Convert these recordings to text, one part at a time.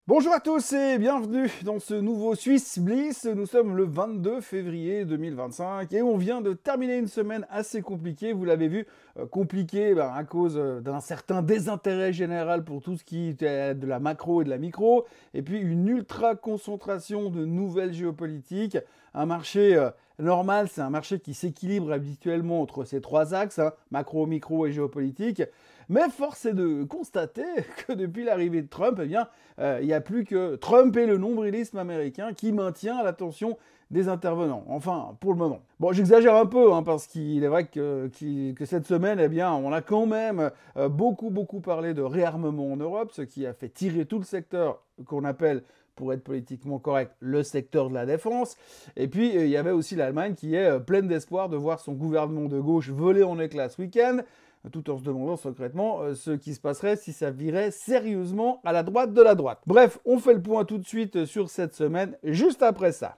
Bonjour à tous et bienvenue dans ce nouveau Swiss Bliss. Nous sommes le 22 février 2025 et on vient de terminer une semaine assez compliquée. Vous l'avez vu, compliquée à cause d'un certain désintérêt général pour tout ce qui était de la macro et de la micro, et puis une ultra concentration de nouvelles géopolitiques. Un marché normal, c'est un marché qui s'équilibre habituellement entre ces trois axes, macro, micro et géopolitique. Mais force est de constater que depuis l'arrivée de Trump, il n'y a plus que Trump et le nombrilisme américain qui maintient l'attention des intervenants. Enfin, pour le moment. Bon, j'exagère un peu, parce qu'il est vrai que cette semaine, on a quand même beaucoup parlé de réarmement en Europe, ce qui a fait tirer tout le secteur qu'on appelle, pour être politiquement correct, le secteur de la défense. Et puis, il y avait aussi l'Allemagne qui est pleine d'espoir de voir son gouvernement de gauche voler en éclats ce week-end, tout en se demandant secrètement ce qui se passerait si ça virait sérieusement à la droite de la droite. Bref, on fait le point tout de suite sur cette semaine, juste après ça.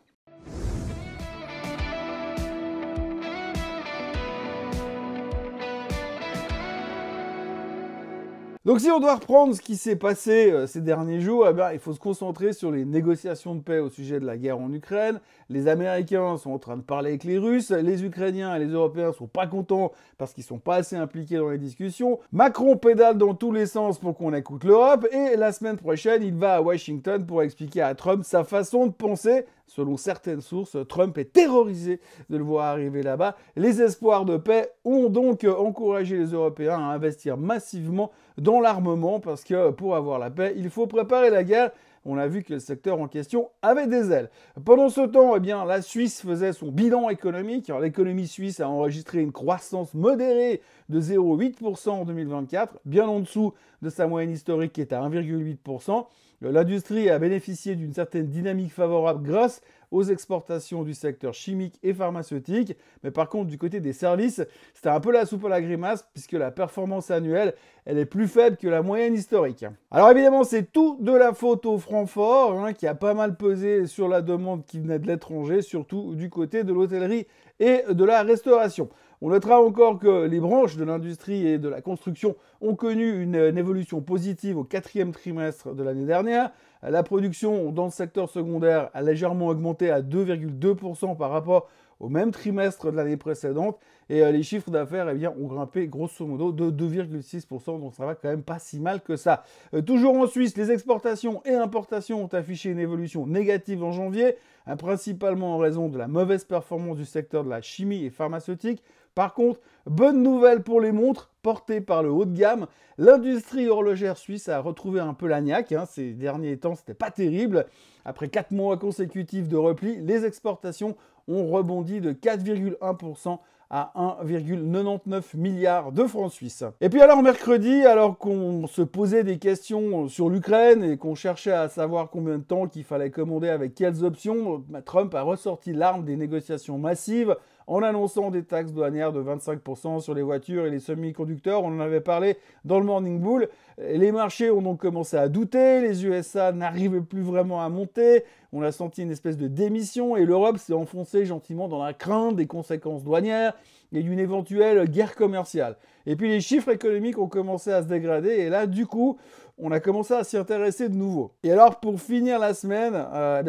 Donc si on doit reprendre ce qui s'est passé ces derniers jours, il faut se concentrer sur les négociations de paix au sujet de la guerre en Ukraine. Les Américains sont en train de parler avec les Russes, les Ukrainiens et les Européens sont pas contents parce qu'ils sont pas assez impliqués dans les discussions. Macron pédale dans tous les sens pour qu'on écoute l'Europe et la semaine prochaine, il va à Washington pour expliquer à Trump sa façon de penser. Selon certaines sources, Trump est terrorisé de le voir arriver là-bas. Les espoirs de paix ont donc encouragé les Européens à investir massivement dans l'armement parce que pour avoir la paix, il faut préparer la guerre. On a vu que le secteur en question avait des ailes. Pendant ce temps, la Suisse faisait son bilan économique. L'économie suisse a enregistré une croissance modérée de 0,8% en 2024, bien en dessous de sa moyenne historique qui est à 1,8%. L'industrie a bénéficié d'une certaine dynamique favorable grâce aux exportations du secteur chimique et pharmaceutique. Mais par contre, du côté des services, c'était un peu la soupe à la grimace puisque la performance annuelle, elle est plus faible que la moyenne historique. Alors évidemment, c'est tout de la faute au franc fort qui a pas mal pesé sur la demande qui venait de l'étranger, surtout du côté de l'hôtellerie et de la restauration. On notera encore que les branches de l'industrie et de la construction ont connu une évolution positive au quatrième trimestre de l'année dernière. La production dans le secteur secondaire a légèrement augmenté à 2,2% par rapport au même trimestre de l'année précédente. Et les chiffres d'affaires ont grimpé grosso modo de 2,6%, donc ça va quand même pas si mal que ça. Toujours en Suisse, les exportations et importations ont affiché une évolution négative en janvier, principalement en raison de la mauvaise performance du secteur de la chimie et pharmaceutique. Par contre, bonne nouvelle pour les montres portées par le haut de gamme. L'industrie horlogère suisse a retrouvé un peu la niaque. Ces derniers temps, c'était pas terrible. Après 4 mois consécutifs de repli, les exportations ont rebondi de 4,1% à 1,99 milliard de francs suisses. Et puis alors mercredi, alors qu'on se posait des questions sur l'Ukraine et qu'on cherchait à savoir combien de temps qu'il fallait commander avec quelles options, Trump a ressorti l'arme des négociations massives en annonçant des taxes douanières de 25% sur les voitures et les semi-conducteurs. On en avait parlé dans le Morning Bull. Les marchés ont donc commencé à douter, les USA n'arrivaient plus vraiment à monter, on a senti une espèce de démission et l'Europe s'est enfoncée gentiment dans la crainte des conséquences douanières et d'une éventuelle guerre commerciale. Et puis les chiffres économiques ont commencé à se dégrader et là, du coup, on a commencé à s'y intéresser de nouveau. Et alors, pour finir la semaine,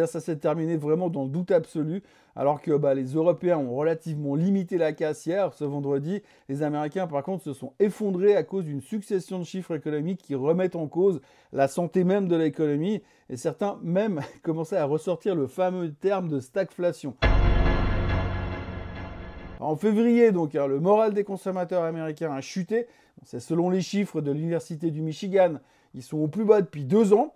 ça s'est terminé vraiment dans le doute absolu. Alors que les Européens ont relativement limité la casse hier, ce vendredi, les Américains, par contre, se sont effondrés à cause d'une succession de chiffres économiques qui remettent en cause la santé même de l'économie. Et certains même commençaient à ressortir le fameux terme de stagflation. En février, donc, le moral des consommateurs américains a chuté. C'est selon les chiffres de l'Université du Michigan. Ils sont au plus bas depuis 2 ans,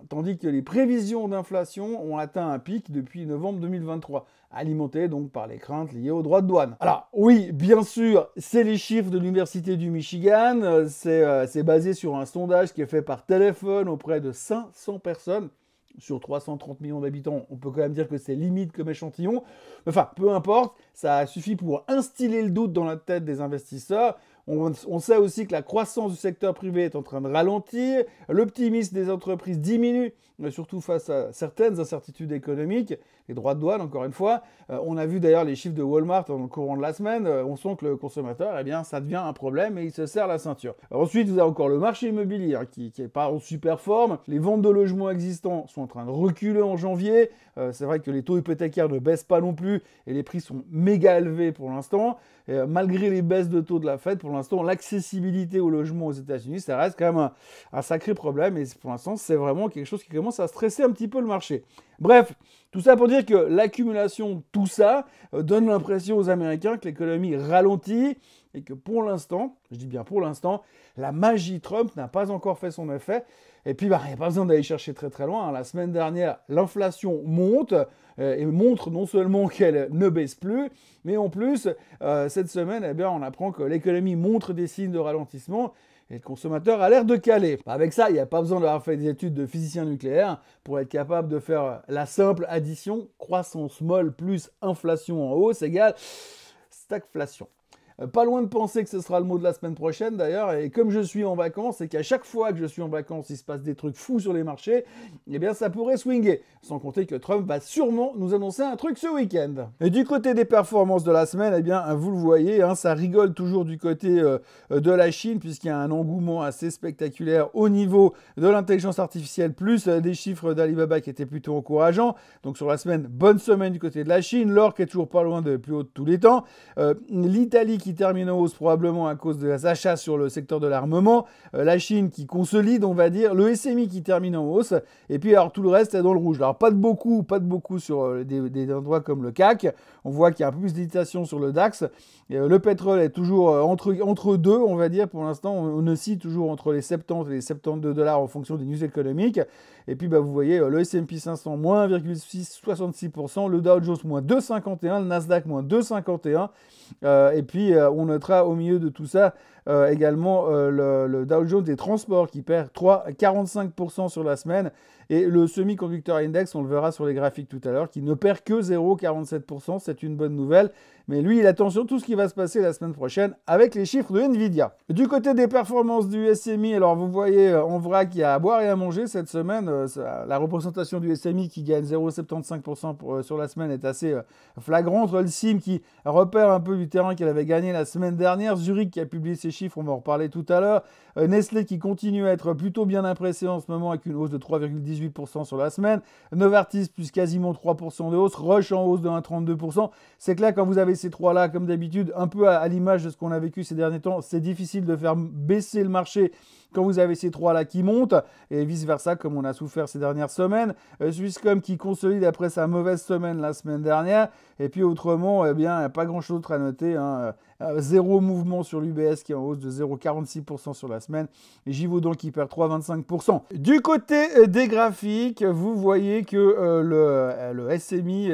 tandis que les prévisions d'inflation ont atteint un pic depuis novembre 2023, alimenté donc par les craintes liées aux droits de douane. Alors oui, bien sûr, c'est les chiffres de l'Université du Michigan. C'est basé sur un sondage qui est fait par téléphone auprès de 500 personnes. Sur 330 millions d'habitants, on peut quand même dire que c'est limite comme échantillon. Enfin, peu importe, ça suffit pour instiller le doute dans la tête des investisseurs. On sait aussi que la croissance du secteur privé est en train de ralentir, l'optimisme des entreprises diminue, surtout face à certaines incertitudes économiques, les droits de douane encore une fois. On a vu d'ailleurs les chiffres de Walmart dans le courant de la semaine, on sent que le consommateur, eh bien, ça devient un problème et il se serre la ceinture. Ensuite, vous avez encore le marché immobilier qui n'est pas en super forme, les ventes de logements existants sont en train de reculer en janvier, c'est vrai que les taux hypothécaires ne baissent pas non plus et les prix sont méga élevés pour l'instant. Malgré les baisses de taux de la Fed, pour l'instant, l'accessibilité au logement aux États-Unis, ça reste quand même un sacré problème. Et pour l'instant, c'est vraiment quelque chose qui commence à stresser un petit peu le marché. Bref, tout ça pour dire que l'accumulation de tout ça donne l'impression aux Américains que l'économie ralentit et que pour l'instant, je dis bien pour l'instant, la magie Trump n'a pas encore fait son effet. Et puis, il n'y a pas besoin d'aller chercher très très loin. La semaine dernière, l'inflation monte et montre non seulement qu'elle ne baisse plus, mais en plus, cette semaine, eh bien, on apprend que l'économie montre des signes de ralentissement et le consommateur a l'air de caler. Avec ça, il n'y a pas besoin d'avoir fait des études de physicien nucléaire pour être capable de faire la simple addition croissance molle plus inflation en hausse égale stagflation. Pas loin de penser que ce sera le mot de la semaine prochaine d'ailleurs, et comme je suis en vacances et qu'à chaque fois que je suis en vacances il se passe des trucs fous sur les marchés, eh bien ça pourrait swinguer, sans compter que Trump va sûrement nous annoncer un truc ce week-end. Et du côté des performances de la semaine, eh bien vous le voyez, ça rigole toujours du côté de la Chine, puisqu'il y a un engouement assez spectaculaire au niveau de l'intelligence artificielle, plus des chiffres d'Alibaba qui étaient plutôt encourageants. Donc sur la semaine, bonne semaine du côté de la Chine, l'or qui est toujours pas loin de plus haut de tous les temps, l'Italie qui termine en hausse probablement à cause des achats sur le secteur de l'armement, la Chine qui consolide, on va dire, le SMI qui termine en hausse, et puis alors tout le reste est dans le rouge. Alors pas de beaucoup sur des endroits comme le CAC, on voit qu'il y a un peu plus d'hésitation sur le DAX, le pétrole est toujours entre deux, on va dire, pour l'instant, on oscille toujours entre les 70 et les 72 $ en fonction des news économiques, et puis vous voyez le S&P 500 moins 1,66%, le Dow Jones moins 2,51%, le Nasdaq moins 2,51%, et puis on notera au milieu de tout ça également le Dow Jones des transports qui perd 45% sur la semaine, et le semi-conducteur index, on le verra sur les graphiques tout à l'heure, qui ne perd que 0,47%, c'est une bonne nouvelle. Mais lui, il attend surtout ce qui va se passer la semaine prochaine avec les chiffres de Nvidia. Du côté des performances du SMI, alors vous voyez en vrac qu'il y a à boire et à manger cette semaine. La représentation du SMI qui gagne 0,75% sur la semaine est assez flagrante. Le CIM qui repère un peu du terrain qu'elle avait gagné la semaine dernière. Zurich qui a publié ses chiffres, on va en reparler tout à l'heure. Nestlé qui continue à être plutôt bien impressé en ce moment avec une hausse de 3,18% sur la semaine. Novartis plus quasiment 3% de hausse. Roche en hausse de 1,32%. C'est clair, quand vous avez ces trois-là, comme d'habitude, un peu à l'image de ce qu'on a vécu ces derniers temps, c'est difficile de faire baisser le marché quand vous avez ces trois-là qui montent, et vice-versa, comme on a souffert ces dernières semaines. Swisscom qui consolide après sa mauvaise semaine la semaine dernière, et puis autrement, eh bien, il n'y a pas grand-chose d'autre à noter. Zéro mouvement sur l'UBS qui est en hausse de 0,46% sur la semaine, et Givaudan qui perd 3,25%. Du côté des graphiques, vous voyez que le SMI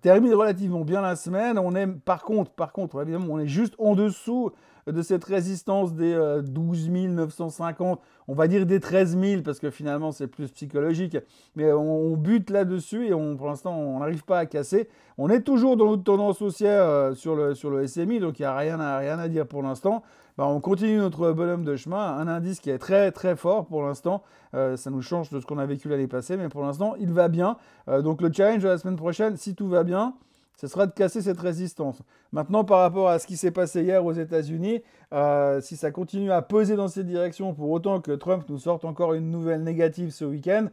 termine relativement bien la semaine. On est par contre, évidemment, on est juste en dessous de cette résistance des 12 950, on va dire des 13 000, parce que finalement c'est plus psychologique, mais on bute là-dessus et pour l'instant on n'arrive pas à casser. On est toujours dans notre tendance haussière sur le SMI, donc il n'y a rien à dire pour l'instant. On continue notre bonhomme de chemin, un indice qui est très très fort pour l'instant, ça nous change de ce qu'on a vécu l'année passée, mais pour l'instant il va bien. Donc le challenge de la semaine prochaine, si tout va bien, ce sera de casser cette résistance. Maintenant, par rapport à ce qui s'est passé hier aux États-Unis, si ça continue à peser dans cette direction, pour autant que Trump nous sorte encore une nouvelle négative ce week-end,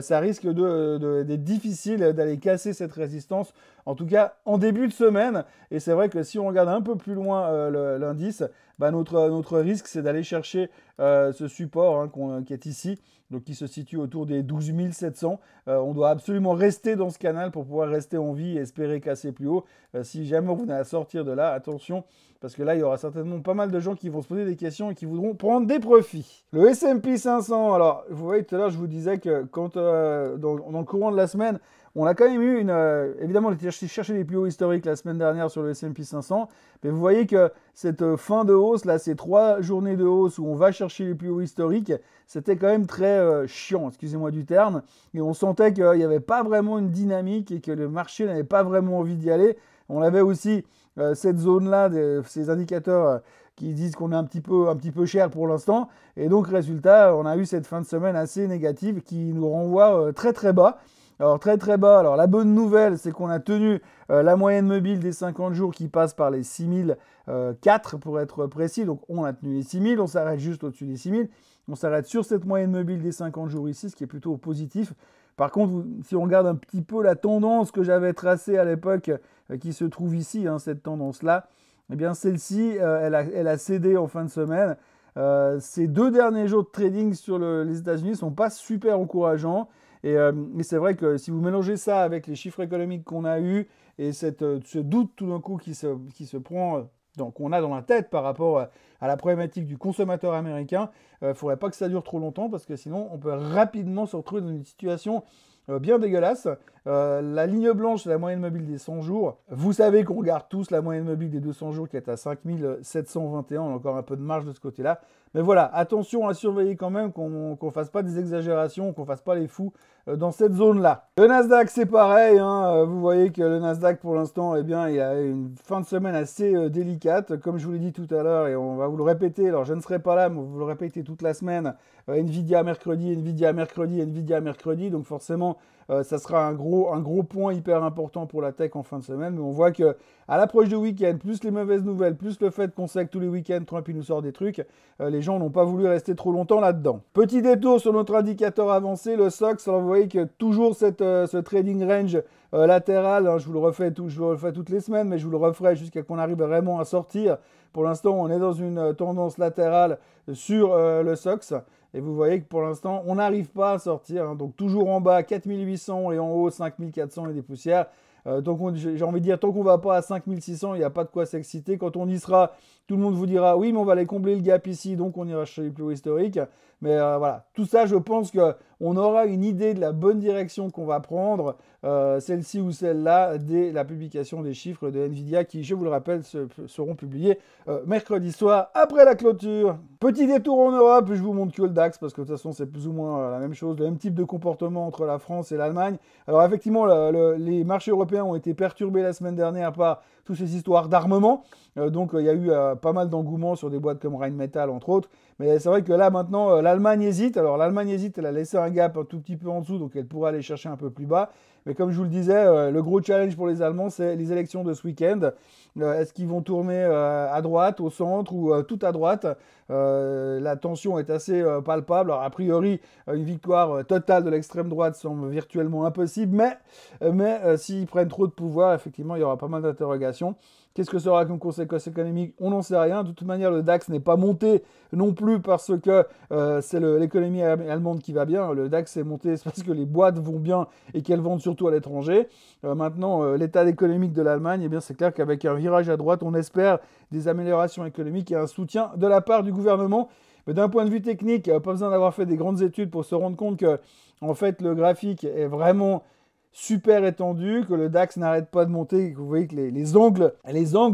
ça risque d'être difficile d'aller casser cette résistance, en tout cas en début de semaine. Et c'est vrai que si on regarde un peu plus loin l'indice, notre risque, c'est d'aller chercher ce support qui est ici, donc qui se situe autour des 12 700. On doit absolument rester dans ce canal pour pouvoir rester en vie et espérer casser plus haut. Si jamais vous venez à sortir de là, attention, parce que là, il y aura certainement pas mal de gens qui vont se poser des questions et qui voudront prendre des profits. Le S&P 500, alors, vous voyez, tout à l'heure, je vous disais que quand, dans le courant de la semaine, on a quand même eu évidemment, on était chercher les plus hauts historiques la semaine dernière sur le S&P 500, mais vous voyez que cette fin de hausse, là, ces 3 journées de hausse où on va chercher les plus hauts historiques, c'était quand même très très chiant, excusez-moi du terme, et on sentait qu'il n'y avait pas vraiment une dynamique et que le marché n'avait pas vraiment envie d'y aller. On avait aussi cette zone-là, ces indicateurs qui disent qu'on est un petit peu cher pour l'instant, et donc résultat, on a eu cette fin de semaine assez négative qui nous renvoie très très bas. Alors très très bas, alors la bonne nouvelle c'est qu'on a tenu la moyenne mobile des 50 jours qui passe par les 6004 pour être précis, donc on a tenu les 6000, on s'arrête juste au-dessus des 6000, on s'arrête sur cette moyenne mobile des 50 jours ici, ce qui est plutôt positif. Par contre, si on regarde un petit peu la tendance que j'avais tracée à l'époque, qui se trouve ici, cette tendance-là, eh bien celle-ci, elle a cédé en fin de semaine. Ces 2 derniers jours de trading sur les États-Unis ne sont pas super encourageants. Et c'est vrai que si vous mélangez ça avec les chiffres économiques qu'on a eus et ce doute tout d'un coup qui se prend, qu'on a dans la tête par rapport à la problématique du consommateur américain, il ne faudrait pas que ça dure trop longtemps parce que sinon on peut rapidement se retrouver dans une situation bien dégueulasse. La ligne blanche, c'est la moyenne mobile des 100 jours. Vous savez qu'on regarde tous la moyenne mobile des 200 jours qui est à 5721. On a encore un peu de marge de ce côté-là. Mais voilà, attention à surveiller quand même qu'on ne fasse pas des exagérations, qu'on ne fasse pas les fous dans cette zone-là. Le Nasdaq, c'est pareil. Vous voyez que le Nasdaq, pour l'instant, eh bien, il a une fin de semaine assez délicate. Comme je vous l'ai dit tout à l'heure, et on va vous le répéter. Alors, je ne serai pas là, mais on va vous le répéter toute la semaine. Nvidia mercredi, Nvidia mercredi, Nvidia mercredi. Donc, forcément, ça sera un gros point hyper important pour la tech en fin de semaine. Mais on voit que à l'approche du week-end, plus les mauvaises nouvelles, plus le fait qu'on sait que tous les week-ends, Trump il nous sort des trucs, les gens n'ont pas voulu rester trop longtemps là-dedans. Petit détour sur notre indicateur avancé, le SOX. Alors vous voyez que toujours ce trading range latéral, je vous le refais toutes les semaines, mais je vous le referai jusqu'à qu'on arrive vraiment à sortir. Pour l'instant, on est dans une tendance latérale sur le SOX. Et vous voyez que pour l'instant, on n'arrive pas à sortir. Donc toujours en bas, 4800 et en haut, 5400 et des poussières. J'ai envie de dire, tant qu'on ne va pas à 5600, il n'y a pas de quoi s'exciter. Quand on y sera, tout le monde vous dira, oui, mais on va aller combler le gap ici, donc on ira chez les plus hauts historiques. Mais voilà, tout ça, je pense qu'on aura une idée de la bonne direction qu'on va prendre, celle-ci ou celle-là, dès la publication des chiffres de Nvidia qui, je vous le rappelle, seront publiés mercredi soir après la clôture. Petit détour en Europe, je vous montre que le DAX, parce que de toute façon, c'est plus ou moins la même chose, le même type de comportement entre la France et l'Allemagne. Alors effectivement, les marchés européens ont été perturbés la semaine dernière par toutes ces histoires d'armement. Donc il y a eu pas mal d'engouement sur des boîtes comme Rheinmetall, entre autres. Mais c'est vrai que là, maintenant, l'Allemagne hésite. Alors l'Allemagne hésite, elle a laissé un gap un tout petit peu en dessous, donc elle pourrait aller chercher un peu plus bas. Mais comme je vous le disais, le gros challenge pour les Allemands, c'est les élections de ce week-end. Est-ce qu'ils vont tourner à droite, au centre ou tout à droite? La tension est assez palpable. Alors, a priori, une victoire totale de l'extrême droite semble virtuellement impossible. Mais s'ils prennent trop de pouvoir, effectivement, il y aura pas mal d'interrogations. Qu'est-ce que ça aura comme conséquence économique? On n'en sait rien. De toute manière, le DAX n'est pas monté non plus parce que c'est l'économie allemande qui va bien. Le DAX est monté parce que les boîtes vont bien et qu'elles vendent surtout à l'étranger. Maintenant, l'état économique de l'Allemagne, eh bien, c'est clair qu'avec un virage à droite, on espère des améliorations économiques et un soutien de la part du gouvernement. Mais d'un point de vue technique, pas besoin d'avoir fait des grandes études pour se rendre compte que, en fait, le graphique est vraiment super étendu, que le DAX n'arrête pas de monter, que vous voyez que les angles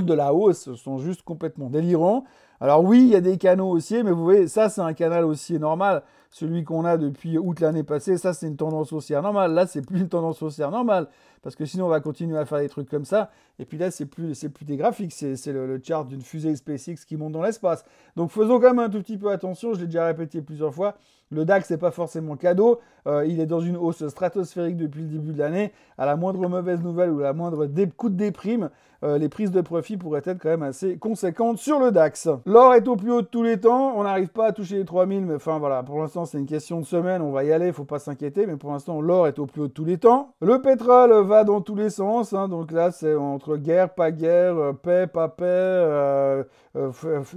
de la hausse sont juste complètement délirants. Alors oui, il y a des canaux haussiers, mais vous voyez, ça c'est un canal haussier normal, celui qu'on a depuis août l'année passée, ça c'est une tendance haussière normale. Là, c'est plus une tendance haussière normale, parce que sinon on va continuer à faire des trucs comme ça. Et puis là, c'est plus des graphiques, c'est le chart d'une fusée SpaceX qui monte dans l'espace. Donc faisons quand même un tout petit peu attention, je l'ai déjà répété plusieurs fois. Le DAX n'est pas forcément cadeau, il est dans une hausse stratosphérique depuis le début de l'année. À la moindre mauvaise nouvelle ou la moindre coup de déprime, les prises de profit pourraient être quand même assez conséquentes sur le DAX. L'or est au plus haut de tous les temps, on n'arrive pas à toucher les 3000, mais enfin voilà, pour l'instant c'est une question de semaine, on va y aller, il ne faut pas s'inquiéter, mais pour l'instant l'or est au plus haut de tous les temps. Le pétrole va dans tous les sens, donc là c'est entre guerre, pas guerre, paix, pas paix,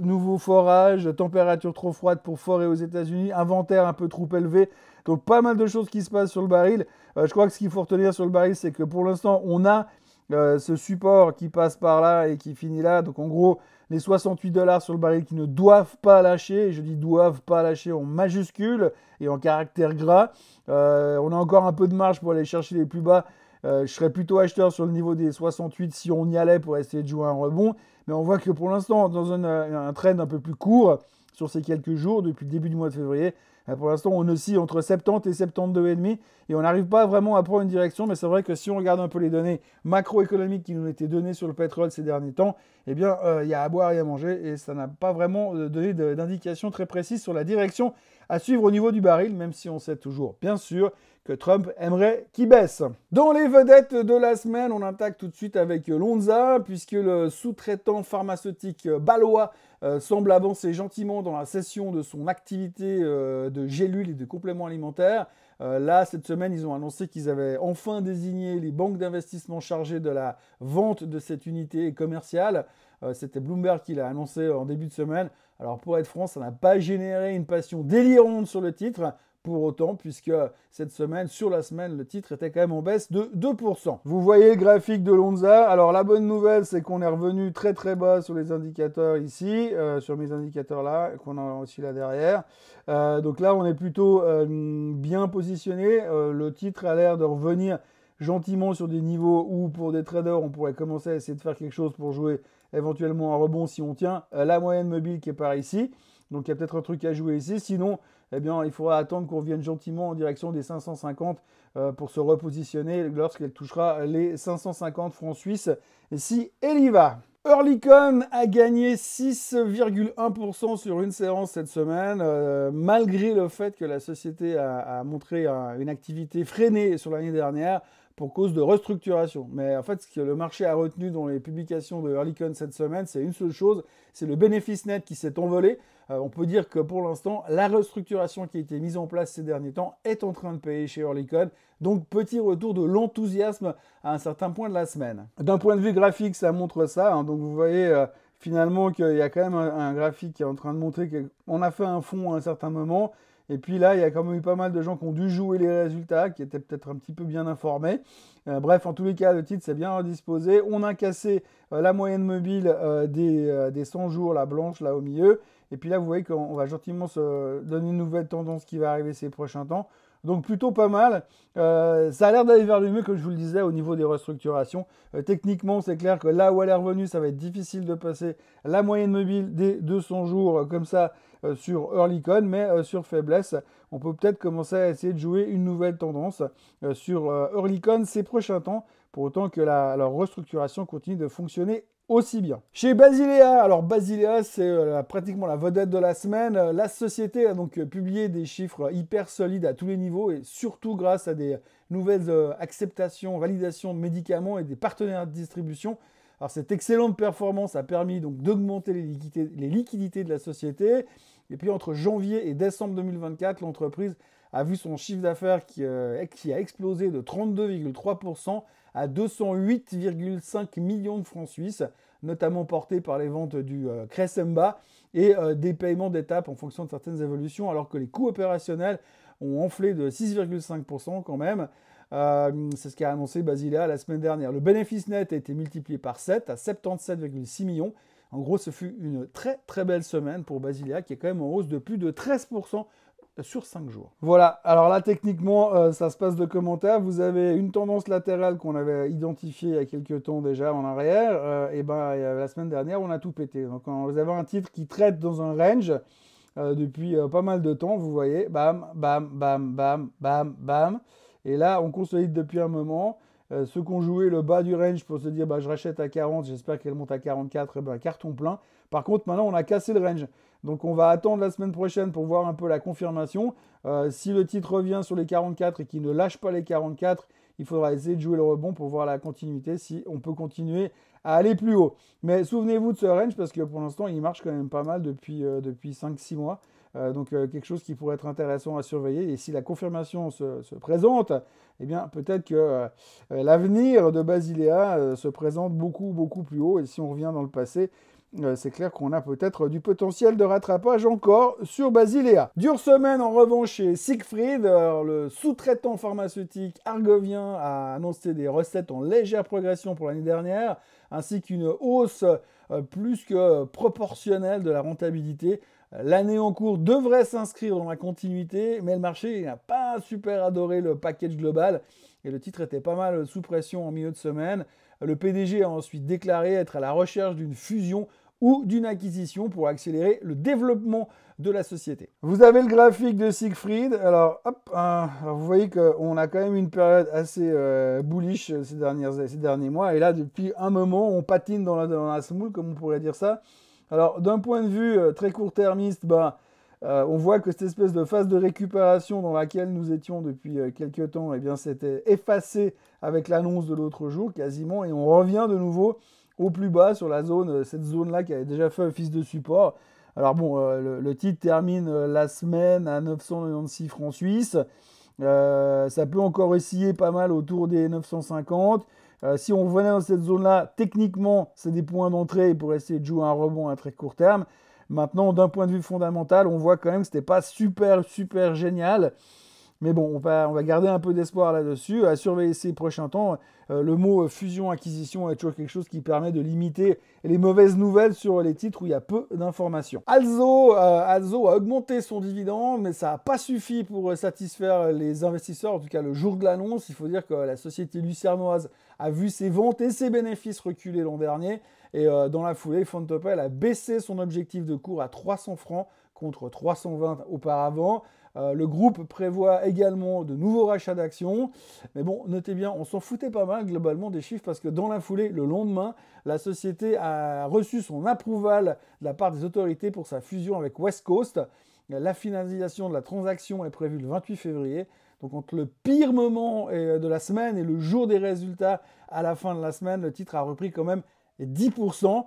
nouveau forage, température trop froide pour forer aux États-Unis, inventaire un peu trop élevé. Donc pas mal de choses qui se passent sur le baril. Je crois que ce qu'il faut retenir sur le baril, c'est que pour l'instant, on a ce support qui passe par là et qui finit là. Donc en gros, les 68 $ sur le baril qui ne doivent pas lâcher. Et je dis doivent pas lâcher en majuscule et en caractère gras. On a encore un peu de marge pour aller chercher les plus bas. Je serais plutôt acheteur sur le niveau des 68 si on y allait pour essayer de jouer un rebond. Mais on voit que pour l'instant, dans un trend un peu plus court, sur ces quelques jours, depuis le début du mois de février, Pour l'instant, on oscille entre 70 et 72,5 et on n'arrive pas vraiment à prendre une direction, mais c'est vrai que si on regarde un peu les données macroéconomiques qui nous étaient données sur le pétrole ces derniers temps, eh bien, il y a à boire et à manger et ça n'a pas vraiment donné d'indication très précise sur la direction à suivre au niveau du baril, même si on sait toujours, bien sûr, que Trump aimerait qu'il baisse. Dans les vedettes de la semaine, on attaque tout de suite avec Lonza, puisque le sous-traitant pharmaceutique balois semble avancer gentiment dans la cession de son activité de gélules et de compléments alimentaires. Là, cette semaine, ils ont annoncé qu'ils avaient enfin désigné les banques d'investissement chargées de la vente de cette unité commerciale. C'était Bloomberg qui l'a annoncé en début de semaine. Alors pour être franc, ça n'a pas généré une passion délirante sur le titre. Pour autant, puisque cette semaine, sur la semaine, le titre était quand même en baisse de 2%. Vous voyez le graphique de Lonza. Alors la bonne nouvelle, c'est qu'on est revenu très très bas sur les indicateurs ici, sur mes indicateurs là, qu'on a aussi là derrière. Donc là, on est plutôt bien positionné. Le titre a l'air de revenir gentiment sur des niveaux où pour des traders, on pourrait commencer à essayer de faire quelque chose pour jouer éventuellement un rebond si on tient la moyenne mobile qui est par ici. Donc il y a peut-être un truc à jouer ici. Sinon, eh bien, il faudra attendre qu'on revienne gentiment en direction des 550 pour se repositionner lorsqu'elle touchera les 550 francs suisses. Et si elle y va. Oerlikon a gagné 6,1% sur une séance cette semaine, malgré le fait que la société a montré une activité freinée sur l'année dernière pour cause de restructuration. Mais en fait, ce que le marché a retenu dans les publications de Oerlikon cette semaine, c'est une seule chose, c'est le bénéfice net qui s'est envolé. On peut dire que pour l'instant, la restructuration qui a été mise en place ces derniers temps est en train de payer chez Oerlikon. Donc, petit retour de l'enthousiasme à un certain point de la semaine. D'un point de vue graphique, ça montre ça. Donc, vous voyez finalement qu'il y a quand même un graphique qui est en train de montrer qu'on a fait un fond à un certain moment. Et puis là, il y a quand même eu pas mal de gens qui ont dû jouer les résultats, qui étaient peut-être un petit peu bien informés. Bref, en tous les cas, le titre s'est bien redisposé. On a cassé la moyenne mobile des 100 jours, la blanche, là au milieu. Et puis là, vous voyez qu'on va gentiment se donner une nouvelle tendance qui va arriver ces prochains temps. Donc plutôt pas mal. Ça a l'air d'aller vers le mieux, comme je vous le disais, au niveau des restructurations. Techniquement, c'est clair que là où elle est revenue, ça va être difficile de passer la moyenne mobile des 200 jours comme ça sur Oerlikon, mais sur faiblesse, on peut peut-être commencer à essayer de jouer une nouvelle tendance sur Oerlikon ces prochains temps, pour autant que leur restructuration continue de fonctionner aussi bien. Chez Basilea, alors Basilea c'est pratiquement la vedette de la semaine. La société a donc publié des chiffres hyper solides à tous les niveaux et surtout grâce à des nouvelles acceptations, validations de médicaments et des partenaires de distribution. Alors cette excellente performance a permis donc d'augmenter les liquidités de la société. Et puis entre janvier et décembre 2024, l'entreprise a vu son chiffre d'affaires qui a explosé de 32,3% à 208,5 millions de francs suisses, notamment porté par les ventes du Cresemba et des paiements d'étapes en fonction de certaines évolutions, alors que les coûts opérationnels ont enflé de 6,5% quand même. C'est ce qu'a annoncé Basilea la semaine dernière. Le bénéfice net a été multiplié par 7 à 77,6 millions. En gros, ce fut une très très belle semaine pour Basilea qui est quand même en hausse de plus de 13% sur 5 jours. Voilà, alors là techniquement ça se passe de commentaires. Vous avez une tendance latérale qu'on avait identifiée il y a quelques temps déjà en arrière. Et ben la semaine dernière on a tout pété. Donc vous avez un titre qui traite dans un range depuis pas mal de temps, vous voyez, bam, bam, bam, bam, bam, bam. Et là on consolide depuis un moment. Ceux qui ont joué le bas du range pour se dire bah, je rachète à 40, j'espère qu'elle monte à 44, et ben, carton plein. Par contre, maintenant, on a cassé le range. Donc, on va attendre la semaine prochaine pour voir un peu la confirmation. Si le titre revient sur les 44 et qu'il ne lâche pas les 44, il faudra essayer de jouer le rebond pour voir la continuité, si on peut continuer à aller plus haut. Mais souvenez-vous de ce range parce que pour l'instant, il marche quand même pas mal depuis 5-6 mois. Donc quelque chose qui pourrait être intéressant à surveiller. Et si la confirmation se présente, eh bien peut-être que l'avenir de Basilea se présente beaucoup, beaucoup plus haut. Et si on revient dans le passé, c'est clair qu'on a peut-être du potentiel de rattrapage encore sur Basilea. Dure semaine en revanche chez Siegfried. Le sous-traitant pharmaceutique argovien a annoncé des recettes en légère progression pour l'année dernière, ainsi qu'une hausse plus que proportionnelle de la rentabilité. L'année en cours devrait s'inscrire dans la continuité, mais le marché n'a pas super adoré le package global et le titre était pas mal sous pression en milieu de semaine. Le PDG a ensuite déclaré être à la recherche d'une fusion ou d'une acquisition pour accélérer le développement de la société. Vous avez le graphique de Siegfried. Alors, hop, alors vous voyez qu'on a quand même une période assez bullish ces derniers mois. Et là, depuis un moment, on patine dans la semoule, comme on pourrait dire ça. Alors, d'un point de vue très court-termiste, on voit que cette espèce de phase de récupération dans laquelle nous étions depuis quelques temps, eh bien, s'était effacée avec l'annonce de l'autre jour, quasiment. Et on revient de nouveau au plus bas sur la zone, cette zone-là qui avait déjà fait office de support. Alors bon, le titre termine la semaine à 996 francs suisses. Ça peut encore osciller pas mal autour des 950. Si on venait dans cette zone-là, techniquement, c'est des points d'entrée pour essayer de jouer un rebond à très court terme. Maintenant, d'un point de vue fondamental, on voit quand même que ce n'était pas super génial. Mais bon, on va garder un peu d'espoir là-dessus, à surveiller ces prochains temps. Le mot fusion-acquisition est toujours quelque chose qui permet de limiter les mauvaises nouvelles sur les titres où il y a peu d'informations. Alzo a augmenté son dividende, mais ça n'a pas suffi pour satisfaire les investisseurs, en tout cas le jour de l'annonce. Il faut dire que la société lucernoise a vu ses ventes et ses bénéfices reculer l'an dernier. Et dans la foulée, Fontopel a baissé son objectif de cours à 300 francs contre 320 auparavant. Le groupe prévoit également de nouveaux rachats d'actions. Mais bon, notez bien, on s'en foutait pas mal globalement des chiffres parce que dans la foulée, le lendemain, la société a reçu son approval de la part des autorités pour sa fusion avec West Coast. La finalisation de la transaction est prévue le 28 février. Donc entre le pire moment de la semaine et le jour des résultats à la fin de la semaine, le titre a repris quand même 10%,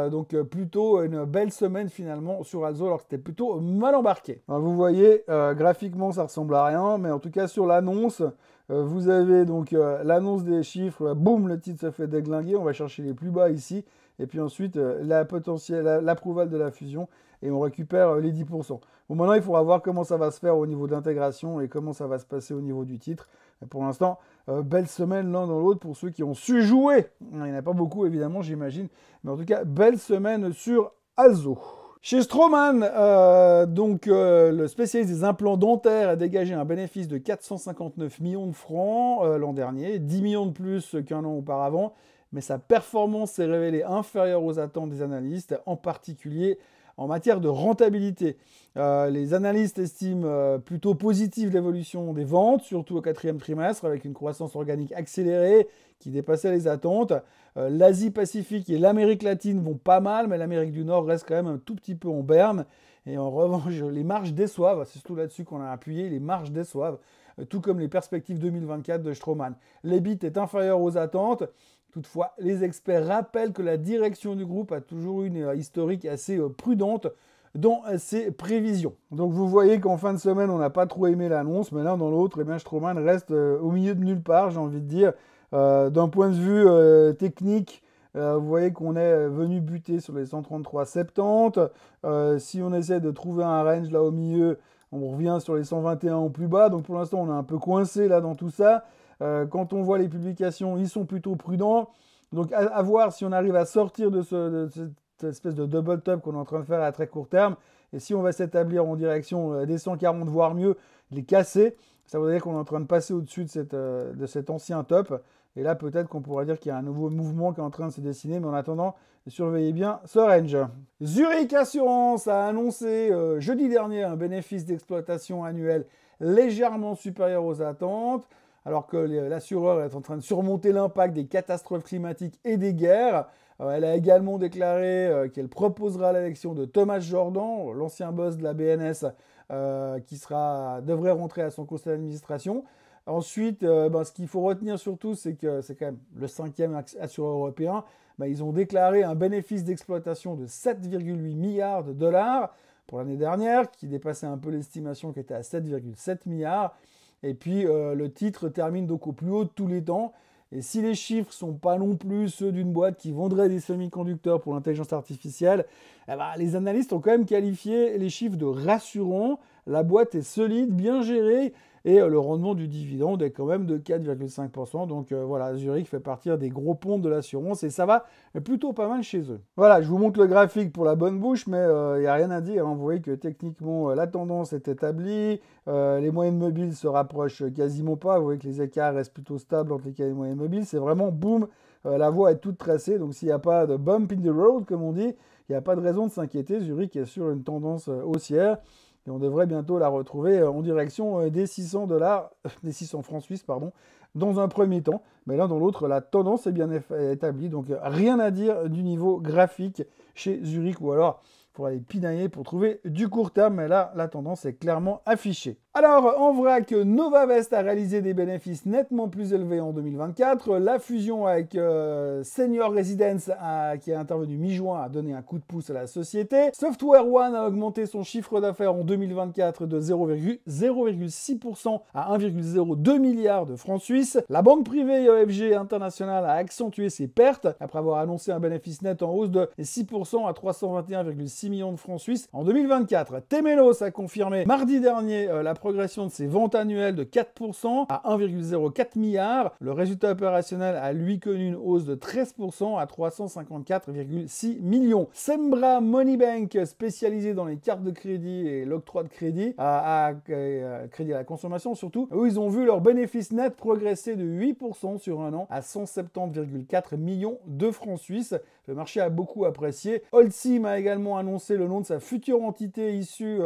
donc plutôt une belle semaine finalement sur Alzo, alors que c'était plutôt mal embarqué. Alors vous voyez, graphiquement ça ressemble à rien, mais en tout cas sur l'annonce, vous avez donc l'annonce des chiffres, boum, le titre se fait déglinguer, on va chercher les plus bas ici, et puis ensuite l'approval de la fusion, et on récupère les 10%. Bon, maintenant il faudra voir comment ça va se faire au niveau de l'intégration et comment ça va se passer au niveau du titre. Et pour l'instant, belle semaine l'un dans l'autre pour ceux qui ont su jouer. Il n'y en a pas beaucoup évidemment, j'imagine, mais en tout cas, belle semaine sur Alzo. Chez Straumann, le spécialiste des implants dentaires a dégagé un bénéfice de 459 millions de francs l'an dernier, 10 millions de plus qu'un an auparavant, mais sa performance s'est révélée inférieure aux attentes des analystes, en particulier en matière de rentabilité. Les analystes estiment plutôt positive l'évolution des ventes, surtout au 4e trimestre, avec une croissance organique accélérée qui dépassait les attentes. L'Asie-Pacifique et l'Amérique latine vont pas mal, mais l'Amérique du Nord reste quand même un tout petit peu en berne. Et en revanche, les marges déçoivent, c'est surtout là-dessus qu'on a appuyé, les marges déçoivent, tout comme les perspectives 2024 de Straumann. L'EBIT est inférieur aux attentes. Toutefois, les experts rappellent que la direction du groupe a toujours eu une historique assez prudente dans ses prévisions. Donc vous voyez qu'en fin de semaine, on n'a pas trop aimé l'annonce, mais l'un dans l'autre, eh bien, Straumann reste au milieu de nulle part, j'ai envie de dire. D'un point de vue technique, vous voyez qu'on est venu buter sur les 133,70. Si on essaie de trouver un range là au milieu, on revient sur les 121 au plus bas. Donc pour l'instant, on est un peu coincé là dans tout ça. Quand on voit les publications, ils sont plutôt prudents. Donc à voir si on arrive à sortir de cette espèce de double top qu'on est en train de faire à très court terme. Et si on va s'établir en direction des 140, voire mieux, les casser, ça veut dire qu'on est en train de passer au-dessus de cet ancien top. Et là, peut-être qu'on pourrait dire qu'il y a un nouveau mouvement qui est en train de se dessiner. Mais en attendant, surveillez bien ce range. Zurich Assurance a annoncé jeudi dernier un bénéfice d'exploitation annuel légèrement supérieur aux attentes, alors que l'assureur est en train de surmonter l'impact des catastrophes climatiques et des guerres. Elle a également déclaré qu'elle proposera l'élection de Thomas Jordan, l'ancien boss de la BNS, qui devrait rentrer à son conseil d'administration. Ensuite, ce qu'il faut retenir surtout, c'est que c'est quand même le 5e assureur européen. Ils ont déclaré un bénéfice d'exploitation de 7,8 milliards de dollars pour l'année dernière, qui dépassait un peu l'estimation qui était à 7,7 milliards. Et puis, le titre termine donc au plus haut de tous les temps. Et si les chiffres ne sont pas non plus ceux d'une boîte qui vendrait des semi-conducteurs pour l'intelligence artificielle, les analystes ont quand même qualifié les chiffres de rassurants. La boîte est solide, bien gérée, et le rendement du dividende est quand même de 4,5%. Donc voilà, Zurich fait partie des gros ponts de l'assurance et ça va plutôt pas mal chez eux. Voilà, je vous montre le graphique pour la bonne bouche, mais il n'y a rien à dire. Vous voyez que techniquement, la tendance est établie. Les moyennes mobiles se rapprochent quasiment pas. Vous voyez que les écarts restent plutôt stables entre les moyennes mobiles. C'est vraiment boum, la voie est toute tracée. Donc s'il n'y a pas de bump in the road, comme on dit, il n'y a pas de raison de s'inquiéter. Zurich est sur une tendance haussière. Et on devrait bientôt la retrouver en direction des 600 dollars, des 600 francs suisses, pardon, dans un premier temps. Mais l'un dans l'autre, la tendance est bien établie. Donc rien à dire du niveau graphique chez Zurich, ou alors il faudra aller pinailler pour trouver du court terme. Mais là, la tendance est clairement affichée. Alors, en vrac, Novavest a réalisé des bénéfices nettement plus élevés en 2024. La fusion avec Senior Residence, qui est intervenue mi-juin, a donné un coup de pouce à la société. Software One a augmenté son chiffre d'affaires en 2024 de 0,6% à 1,02 milliard de francs suisses. La banque privée EFG International a accentué ses pertes après avoir annoncé un bénéfice net en hausse de 6% à 321,6 millions de francs suisses en 2024. Temenos a confirmé mardi dernier la progression de ses ventes annuelles de 4% à 1,04 milliard. Le résultat opérationnel a lui connu une hausse de 13% à 354,6 millions. Sembra Money Bank, spécialisé dans les cartes de crédit et l'octroi de crédit, crédit à la consommation surtout, eux, ils ont vu leur bénéfice net progresser de 8% sur un an à 170,4 millions de francs suisses. Le marché a beaucoup apprécié. Holcim a également annoncé le nom de sa future entité issue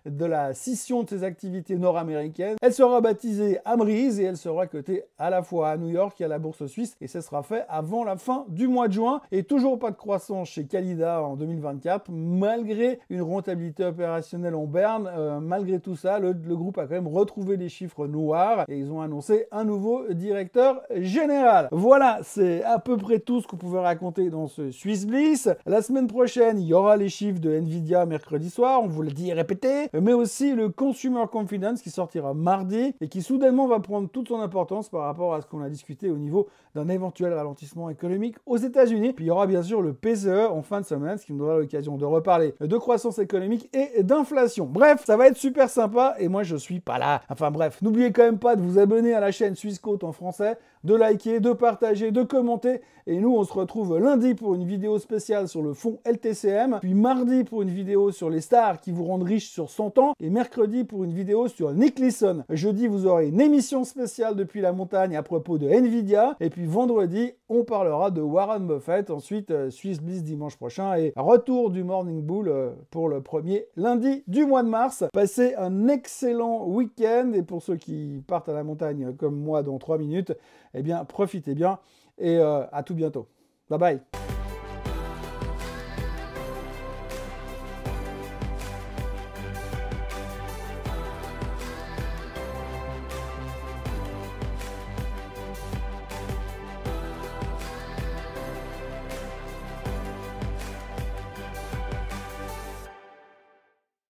de la scission de ses activités nord-américaines. Elle sera baptisée Amrize et elle sera cotée à la fois à New York et à la bourse suisse, et ce sera fait avant la fin du mois de juin. Et toujours pas de croissance chez Qualida en 2024, malgré une rentabilité opérationnelle en berne. Malgré tout ça, le groupe a quand même retrouvé des chiffres noirs et ils ont annoncé un nouveau directeur général. Voilà, c'est à peu près tout ce qu'on pouvait raconter dans ce Swiss Bliss. La semaine prochaine, il y aura les chiffres de Nvidia mercredi soir, on vous le dit et répété, mais aussi le Consumer Confidence qui sortira mardi et qui soudainement va prendre toute son importance par rapport à ce qu'on a discuté au niveau d'un éventuel ralentissement économique aux États-Unis. Puis il y aura bien sûr le PCE en fin de semaine, ce qui nous donnera l'occasion de reparler de croissance économique et d'inflation. Bref, ça va être super sympa et moi je suis pas là. Enfin bref, n'oubliez quand même pas de vous abonner à la chaîne Swissquote en français, de liker, de partager, de commenter. Et nous, on se retrouve lundi pour une vidéo spéciale sur le fonds LTCM, puis mardi pour une vidéo sur les stars qui vous rendent riches sur 100 ans, et mercredi pour une vidéo sur Nick Leeson. Jeudi, vous aurez une émission spéciale depuis la montagne à propos de Nvidia, et puis vendredi, on parlera de Warren Buffett. Ensuite, Swiss Bliss dimanche prochain, et retour du Morning Bull pour le premier lundi du mois de mars. Passez un excellent week-end, et pour ceux qui partent à la montagne comme moi dans 3 minutes, eh bien, profitez bien, et à tout bientôt. Bye bye.